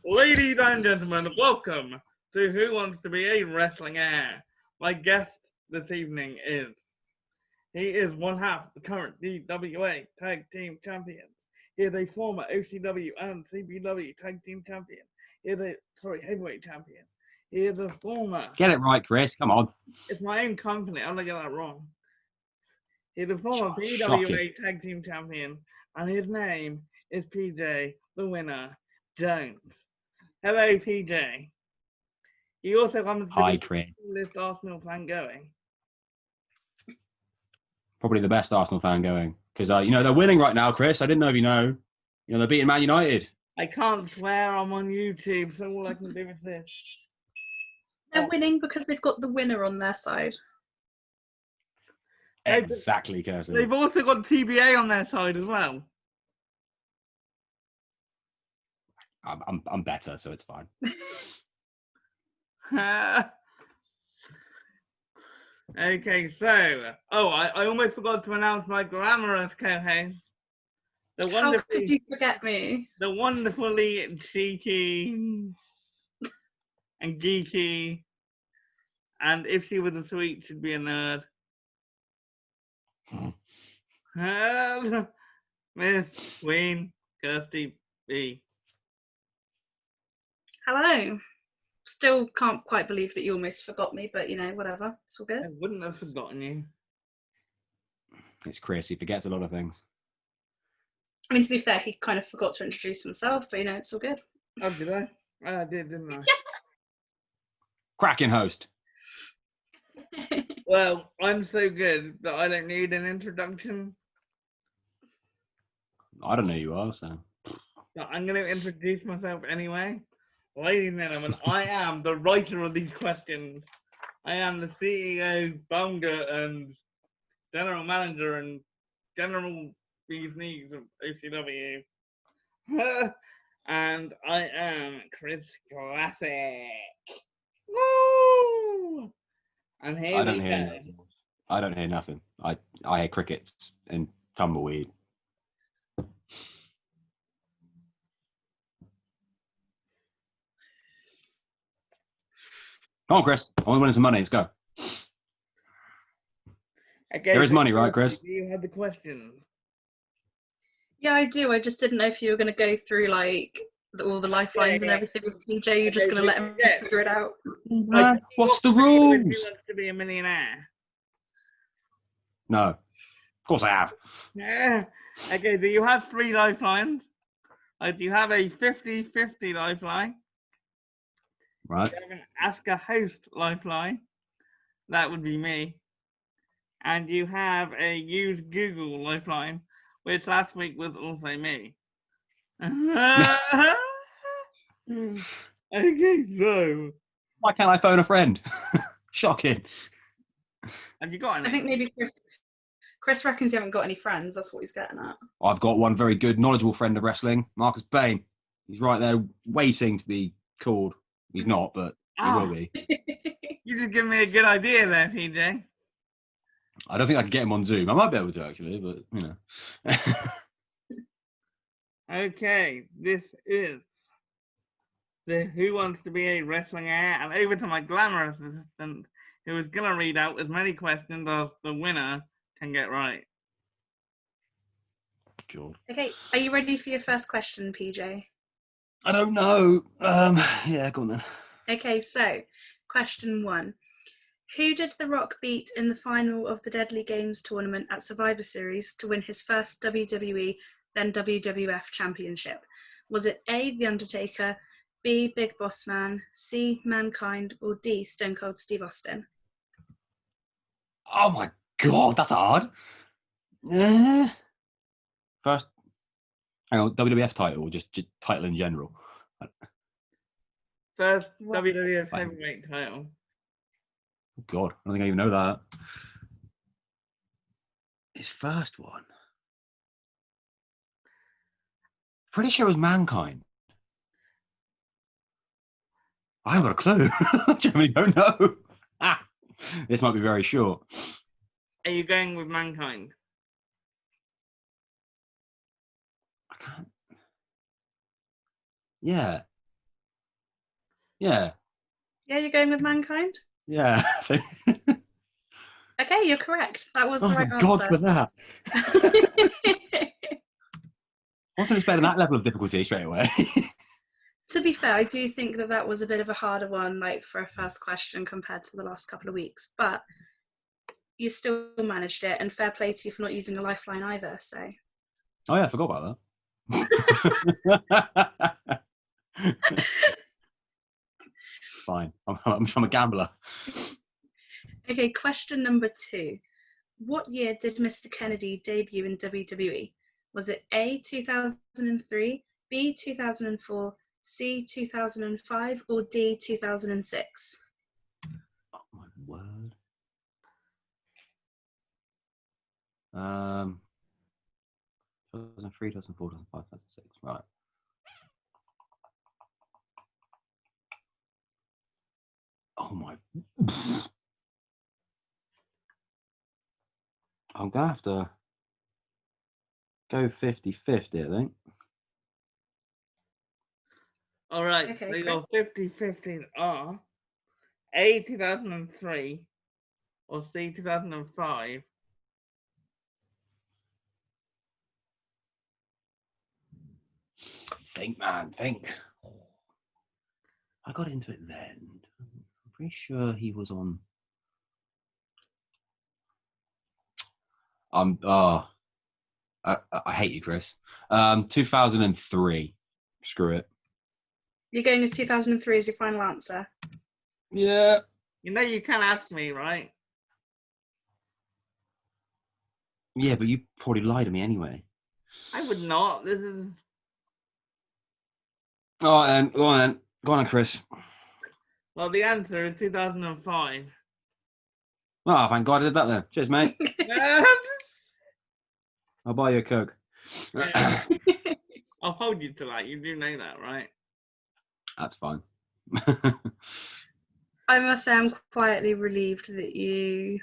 Ladies and gentlemen, welcome to Who Wants to Be a Wrestling Heir. My guest this evening he is one half of the current DWA Tag Team Champions. He is a former OCW and CBW Tag Team Champion. He is heavyweight champion. He is a former... Get it right, Chris. Come on. It's my own company. I'm going to get that wrong. He's a former Shocking. PWA Tag Team Champion, and his name is PJ, the winner, Jones. Hello, PJ. He also comes to Hi, be Chris. the coolest Arsenal fan going. Probably the best Arsenal fan going. Because, they're winning right now, Chris. I didn't know if you know. They're beating Man United. I can't swear, I'm on YouTube, so all I can do is this. They're winning because they've got the winner on their side. Exactly, Kirsty. They've also got TBA on their side as well. I'm better, so it's fine. Okay, so... I almost forgot to announce my glamorous co-host. How could you forget me? The wonderfully cheeky and geeky, and if she was a sweet, she'd be a nerd. Miss Queen Kirsty B. Hello. Still can't quite believe that you almost forgot me, but whatever. It's all good. I wouldn't have forgotten you. It's Chris. He forgets a lot of things. I mean, to be fair, he kind of forgot to introduce himself, but it's all good. Oh, did I? I did, didn't I? Cracking host. Well, I'm so good that I don't need an introduction. I don't know who you are, so. But I'm going to introduce myself anyway. Ladies and gentlemen, I am the writer of these questions. I am the CEO, founder, and general manager and general bee's knees of OCW. And I am Chris Classic. Woo! And here I don't we hear go. nothing. I don't hear nothing. I hear crickets and tumbleweed. Come on, Chris. I want to win some money. Let's go. Okay, There is so money, right, Chris? Do you have the questions? Yeah, I do. I just didn't know if you were going to go through all the lifelines and everything with PJ. You're just going to let him figure it out. What's the rules? Who wants to be a millionaire? No. Of course I have. Yeah. Okay, do you have 3 lifelines? Do you have a 50-50 lifeline? Right. You have an Ask a Host lifeline. That would be me. And you have a Use Google lifeline, which last week was also me. Okay, so... Why can't I phone a friend? Shocking. Have you got any? I think maybe Chris reckons you haven't got any friends. That's what he's getting at. I've got one very good, knowledgeable friend of wrestling, Marcus Bain. He's right there waiting to be called. He's not, but he will be. You just give me a good idea there, PJ. I don't think I can get him on Zoom. I might be able to, actually, but, Okay, this is the Who Wants to Be a Wrestling Heir, and over to my glamorous assistant, who is going to read out as many questions as the winner can get right. Sure. Okay, are you ready for your first question, PJ? I don't know. Yeah, go on then. Okay, so question 1. Who did The Rock beat in the final of the Deadly Games tournament at Survivor Series to win his first WWE, then WWF championship? Was it A, The Undertaker, B, Big Boss Man, C, Mankind, or D, Stone Cold Steve Austin? Oh my God, that's hard. First, hang on, WWF title or just title in general? First WWF heavyweight title. Oh God, I don't think I even know that. His first one. Pretty sure it was Mankind. I haven't got a clue. I genuinely don't know. This might be very short. Are you going with Mankind? I can't. Yeah. Yeah. Yeah, you're going with Mankind? Yeah. Okay, you're correct. That was Oh the my right God, for answer. that. Wasn't expecting that level of difficulty straight away. To be fair, I do think that was a bit of a harder one, like for a first question compared to the last couple of weeks, but you still managed it, and fair play to you for not using a lifeline either. So, Oh yeah, I forgot about that. Fine. I'm a gambler. okay, question number 2. What year did Mr. Kennedy debut in WWE? Was it A, 2003, B, 2004, C, 2005, or D, 2006? Oh my word. 2003, 2004, 2005, 2006. Right. Oh my. I'm gonna have to go 50-50, I think. All right, Okay, so great. your 50-50 are A, 2003, or C, 2005. Think, man, think. I got into it then. I'm pretty sure he was on. I hate you, Chris. 2003. Screw it. You're going with 2003 as your final answer. Yeah. You know you can't ask me, right? Yeah, but you probably lied to me anyway. I would not. This is. All right, then. Go on, then. Go on, Chris. Well, the answer is 2005. Oh, thank God I did that then. Cheers, mate. I'll buy you a Coke. Yeah. I'll hold you to that. You do know that, right? That's fine. I must say I'm quietly relieved that you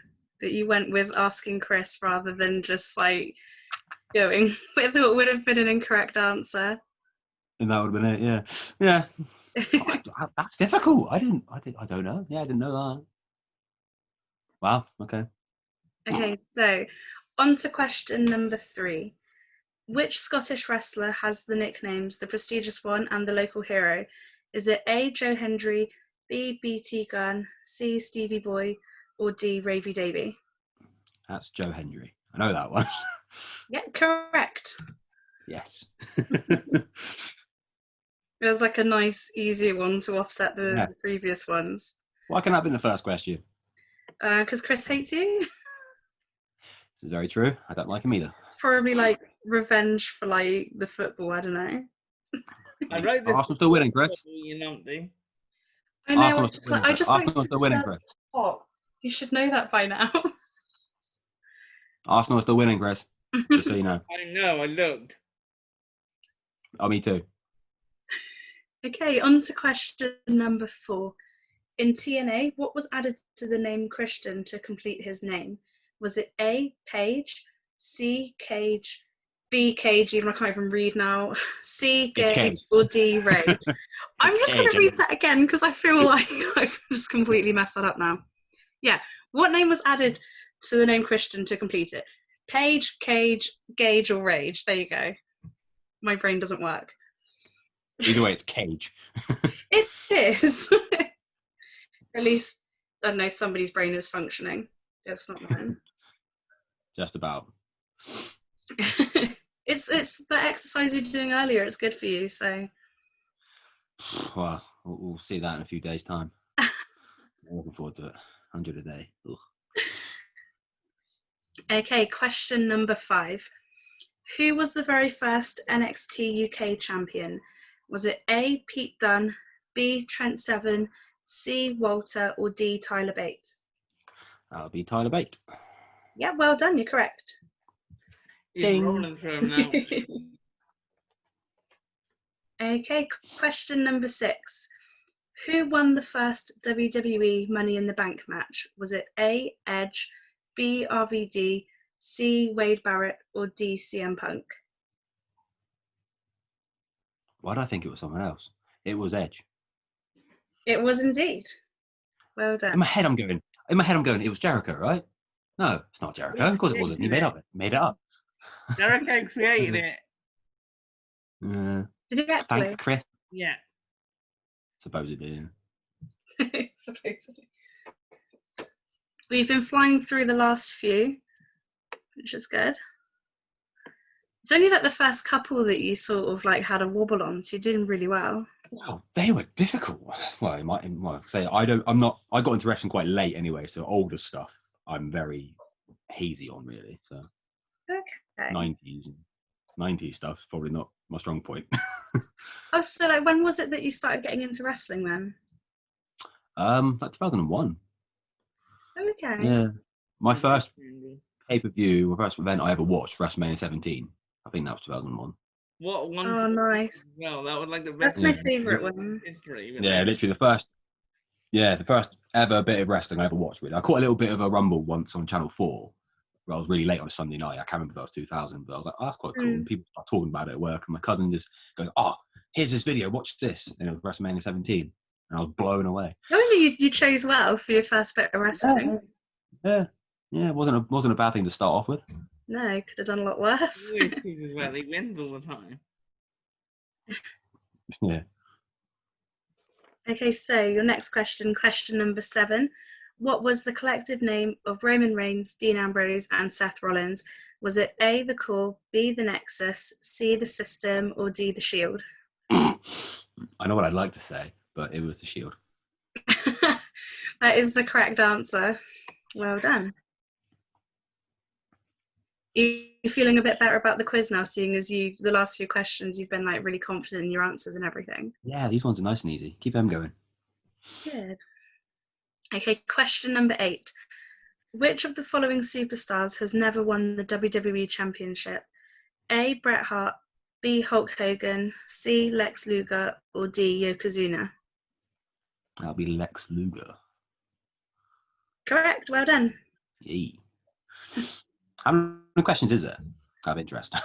went with asking Chris rather than just like going with what would have been an incorrect answer. And that would have been it, yeah. Yeah. That's difficult. I don't know. Yeah, I didn't know that. Wow, okay. Okay, so on to question number 3. Which Scottish wrestler has the nicknames The Prestigious One and The Local Hero? Is it A, Joe Hendry, B, BT Gunn, C, Stevie Boy, or D, Ravy Davy? That's Joe Hendry. I know that one. Yeah, correct. Yes. It was like a nice, easy one to offset the previous ones. Why can that be the first question? Because Chris hates you. This is very true. I don't like him either. It's probably like revenge for like the football. I don't know. I wrote this. Arsenal's still winning, Chris. You know, I know. Arsenal's still winning, Chris. Arsenal's still winning, Chris. You should know that by now. Arsenal's still winning, Chris. Just so you know. I know. I looked. Oh, me too. Okay, on to question number 4. In TNA, what was added to the name Christian to complete his name? Was it A, Page, C, Cage, B, Cage, even I can't even read now, C, Gage, or D, Rage? I'm just going to read that again because I feel like I've just completely messed that up now. Yeah, what name was added to the name Christian to complete it? Page, Cage, Gage, or Rage? There you go. My brain doesn't work. Either way, it's Cage. It is. At least, I don't know, somebody's brain is functioning. It's not mine. Just about. It's the exercise you were doing earlier. It's good for you, so. Well, we'll see that in a few days' time. I'm looking forward to it. 100 a day. Ugh. Okay, question number 5. Who was the very first NXT UK champion? Was it A, Pete Dunne, B, Trent Seven, C, Walter, or D, Tyler Bate? That'll be Tyler Bate. Yeah, well done. You're correct. He's Ding. rolling through him now. Okay, question number 6. Who won the first WWE Money in the Bank match? Was it A, Edge, B, RVD, C, Wade Barrett, or D, CM Punk? Why do I think it was someone else? It was Edge. It was indeed. Well In done. my head, I'm going. It was Jericho, right? No, it's not Jericho. Of course, it wasn't. He made it up. Jericho created it. Did he actually? Thanks, Chris. Yeah. Supposedly. Supposedly. We've been flying through the last few, which is good. It's only like the first couple that you sort of like had a wobble on, so you're doing really well. Wow, they were difficult. Well, I might say I got into wrestling quite late anyway, so older stuff I'm very hazy on, really. So Okay. 90s stuff's probably not my strong point. Oh, so like when was it that you started getting into wrestling then? Like 2001. Okay. Yeah, my first pay-per-view, my first event I ever watched, WrestleMania 17. I think that was 2001. What one? Oh, nice. Well, that was like the That's best my favourite one. history. Yeah, literally the first ever bit of wrestling I ever watched. Really, I caught a little bit of a Rumble once on Channel 4. Where I was really late on a Sunday night. I can't remember if that was 2000, but I was like, oh, that's quite cool. And people start talking about it at work, and my cousin just goes, "Oh, here's this video. Watch this." And it was WrestleMania 17, and I was blown away. I mean, you chose well for your first bit of wrestling. Yeah. It wasn't a bad thing to start off with. No, could have done a lot worse. He chooses well. He wins all the time. Yeah. Okay, so your next question number 7. What was the collective name of Roman Reigns, Dean Ambrose, and Seth Rollins? Was it A, the Core, B, the Nexus, C, the System, or D, the Shield? I know what I'd like to say, but it was the Shield. That is the correct answer. Well done. Are you feeling a bit better about the quiz now, seeing as the last few questions you've been like really confident in your answers and everything? Yeah, these ones are nice and easy. Keep them going. Good. Okay, question number 8. Which of the following superstars has never won the WWE Championship? A, Bret Hart, B, Hulk Hogan, C, Lex Luger, or D, Yokozuna? That'll be Lex Luger. Correct, well done. Yay. How many questions is there? Out of interest.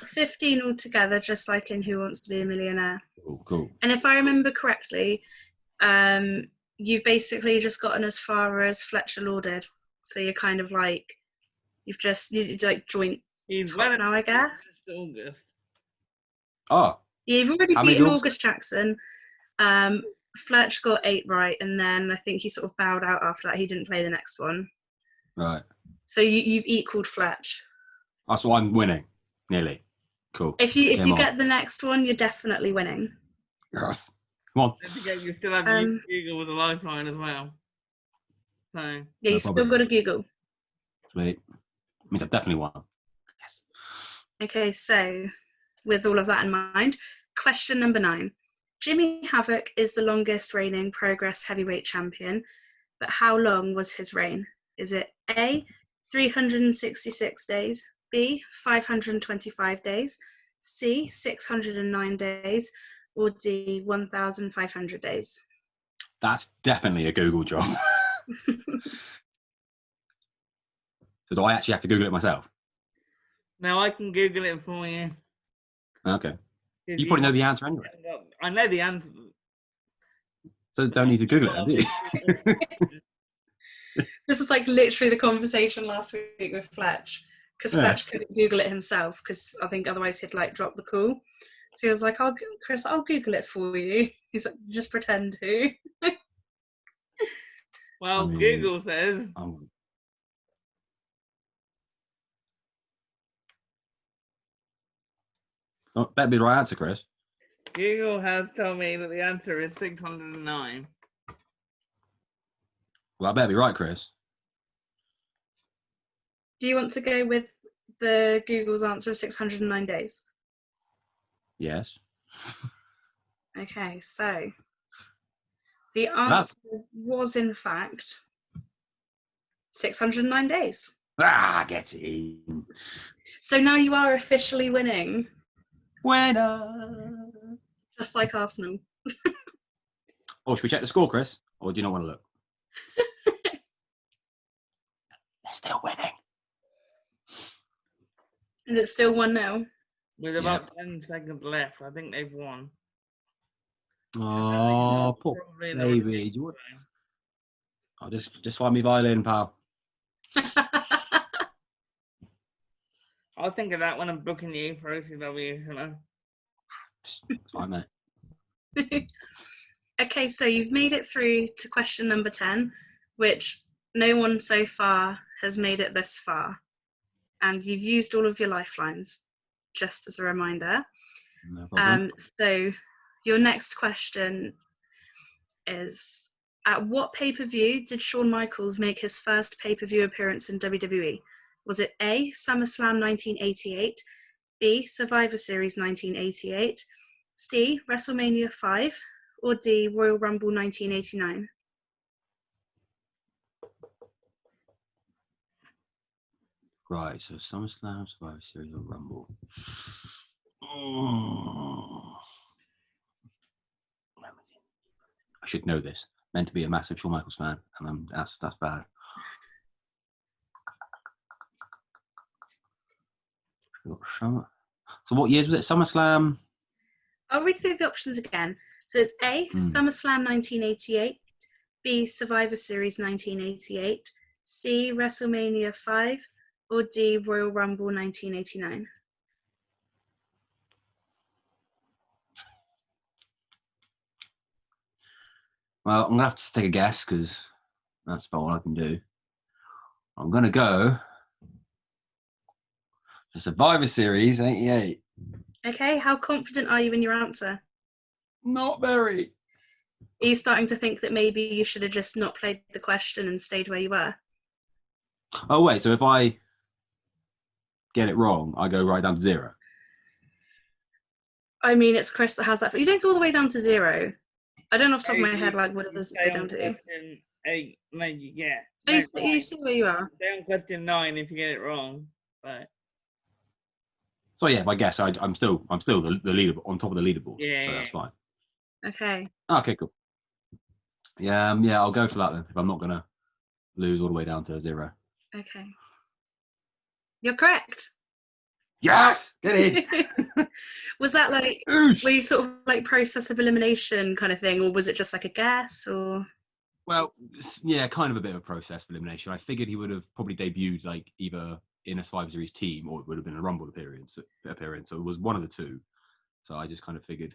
15 altogether, just like in Who Wants to Be a Millionaire. Cool. And if I remember correctly, you've basically just gotten as far as Fletcher Law did. So you're kind of like, you like joint top now, I guess. August. Oh. Yeah, you've already beaten August Jackson. Fletch got 8 right, and then I think he sort of bowed out after that. He didn't play the next one. Right. So you've equaled Fletch. Oh, so I'm winning. Nearly. Cool. If you get the next one, you're definitely winning. Yes. Come on. Don't forget, you still have Google with a lifeline as well. So yeah, you still got to Google. Sweet. Means I've definitely won. Yes. Okay, so with all of that in mind, question number 9. Jimmy Havoc is the longest reigning Progress Heavyweight Champion, but how long was his reign? Is it A, 366 days, B, 525 days, C, 609 days, or D, 1,500 days? That's definitely a Google job. So do I actually have to Google it myself? now I can Google it for you. Okay. You probably know the answer anyway. I know the answer. So don't need to Google it, do you? This is like literally the conversation last week with Fletch, because Fletch couldn't Google it himself, because I think otherwise he'd like drop the call. So he was like, Chris, I'll Google it for you. He's like, just pretend to. Well, Google says. Oh, that'd be the right answer, Chris. Google has told me that the answer is 609. Well, I better be right, Chris. Do you want to go with the Google's answer of 609 days? Yes. Okay, so the answer was in fact 609 days. Get in. So now you are officially winning. Winner. Just like Arsenal. Oh, should we check the score, Chris? Or do you not want to look? They're still winning. And it's still 1-0. With about 10 seconds left, I think they've won. Oh, poor Probably the baby. ridiculous You want... way. I'll just find me violin, pal. I'll think of that when I'm booking you for OCW, you know. It's fine, mate. Okay, so you've made it through to question number 10, which no one so far has made it this far. And you've used all of your lifelines, just as a reminder. No problem. So your next question is, at what pay-per-view did Shawn Michaels make his first pay-per-view appearance in WWE? Was it A, SummerSlam 1988, B, Survivor Series 1988, C, WrestleMania 5, or D, Royal Rumble 1989? Right, so SummerSlam, Survivor Series, or Rumble. Oh. I should know this. Meant to be a massive Shawn Michaels fan, and that's bad. So what years was it? SummerSlam? I'll read through the options again. So it's A, SummerSlam 1988, B, Survivor Series 1988, C, WrestleMania 5, or D, Royal Rumble 1989? Well, I'm going to have to take a guess because that's about all I can do. I'm going to go for Survivor Series 88. Okay, how confident are you in your answer? Not very. Are you starting to think that maybe you should have just not played the question and stayed where you were? Oh, wait, so if I get it wrong, I go right down to 0. I mean, it's Chris that has that. You don't go all the way down to 0. I don't know off the top of my head, like, what it does go down to. Question 8, maybe, yeah. So you see where you are. Stay on question 9 if you get it wrong. But So yeah, if I guess I'm still the leader on top of the leaderboard. Yeah. So that's fine. Okay. Okay, cool. Yeah, I'll go for that then. If I'm not gonna lose all the way down to 0. Okay. You're correct. Yes, get in. Was that like, were you sort of like process of elimination kind of thing, or was it just like a guess, or? Well, yeah, kind of a bit of a process of elimination. I figured he would have probably debuted like either in a Survivor Series team or it would have been a Rumble appearance. So it was one of the two. So I just kind of figured,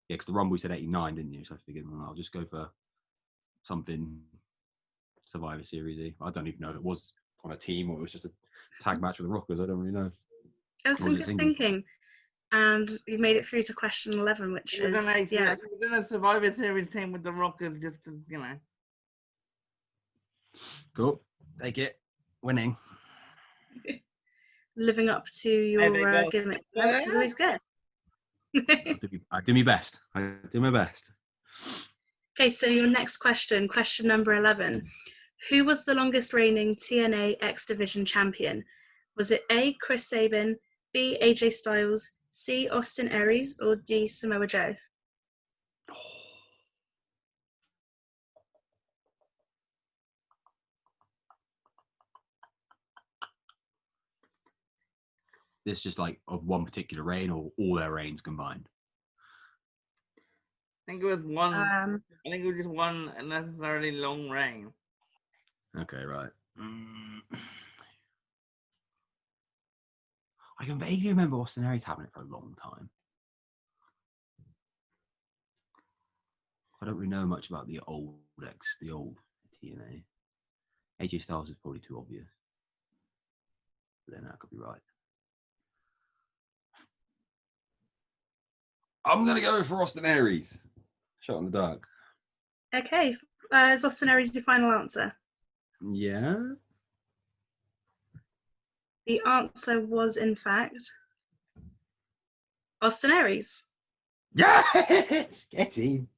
yeah, because the Rumble said 89, didn't you? So I figured, well, I'll just go for something Survivor Series-y. I don't even know if it was on a team or it was just a tag match with the Rockers. I don't really know. It was some good thinking. And you made it through to question 11, which is, yeah. We're going to Survivor Series team with the Rockers just to, you know. Cool. Take it. Winning. Living up to your gimmick, which is always good. I do my best. I do my best. Okay, so your next question, question number 11. Who was the longest reigning TNA X Division champion? Was it A, Chris Sabin, B, AJ Styles, C, Austin Aries, or D, Samoa Joe? This just like of one particular reign or all their reigns combined? I think it was one. I think it was just one unnecessarily long reign. Okay, right. I can vaguely remember Austin Aries having it for a long time. I don't really know much about the old TNA. AJ Styles is probably too obvious. But then that could be right. I'm going to go for Austin Aries. Shot in the dark. Okay. Is Austin Aries your final answer? Yeah. The answer was, in fact, Austin Aries. Yes! Get in.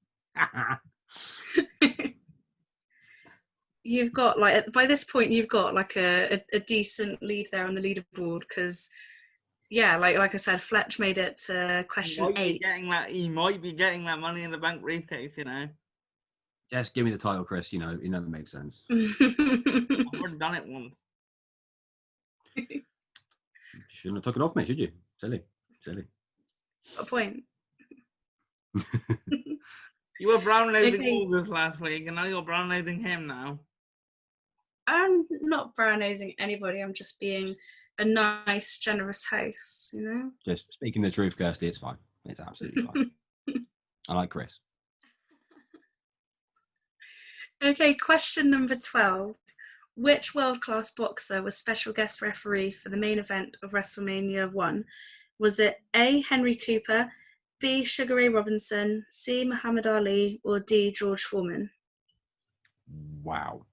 You've got, like, by this point, you've got like a decent lead there on the leaderboard because, yeah, like I said, Fletch made it to question 8. He might be getting that Money in the Bank briefcase, you know. Yes, give me the title, Chris. You know, it never makes sense. I've already done it once. Shouldn't have took it off me, should you? Silly. A point. You were brown nosing Okay. all this last week, and now you're brown nosing him now. I'm not brown nosing anybody. I'm just being a nice, generous host, you know? Just speaking the truth, Kirsty, it's fine. It's absolutely fine. I like Chris. Okay, question number 12. Which world-class boxer was special guest referee for the main event of WrestleMania 1? Was it A. Henry Cooper, B. Sugar Ray Robinson, C. Muhammad Ali, or D. George Foreman? Wow.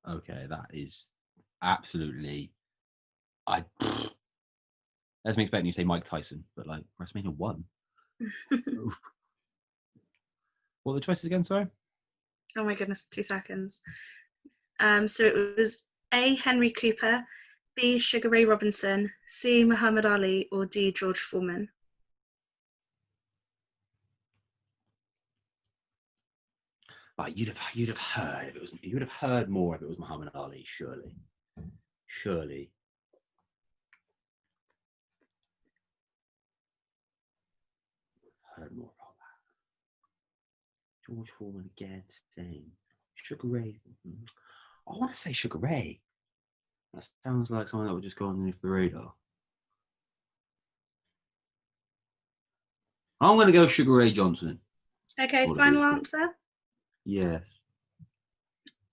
Okay, that is absolutely. That's me expecting you to say Mike Tyson, but like WrestleMania 1. What were the choices again? Sorry. Oh my goodness, 2 seconds. So it was A. Henry Cooper, B. Sugar Ray Robinson, C. Muhammad Ali, or D. George Foreman. Right, you'd have heard if it was. You would have heard more if it was Muhammad Ali, surely. Surely. Heard more about that. George Foreman again, same. Sugar Ray. I want to say Sugar Ray. That sounds like something that would just go underneath the radar. I'm going to go Sugar Ray Johnson. Okay, What final it is. answer? Yes.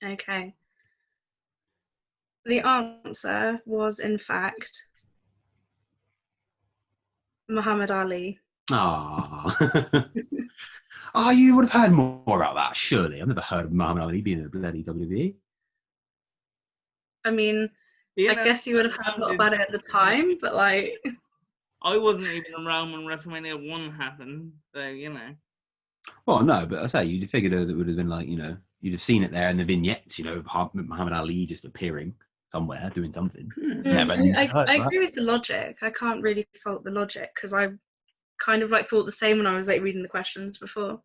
Okay. The answer was, in fact, Muhammad Ali. Ah. Oh, you would have heard more about that, surely. I've never heard of Muhammad Ali being in the bloody WWE. I mean, I guess you would have heard a lot about it at the time, but like... I wasn't even around when WrestleMania 1 happened, so, you know. Well, no, but I say, you'd have figured that it would have been like, you know, you'd have seen it there in the vignettes, you know, Muhammad Ali just appearing somewhere, doing something. I agree with the logic. I can't really fault the logic, because I kind of like thought the same when I was like reading the questions before.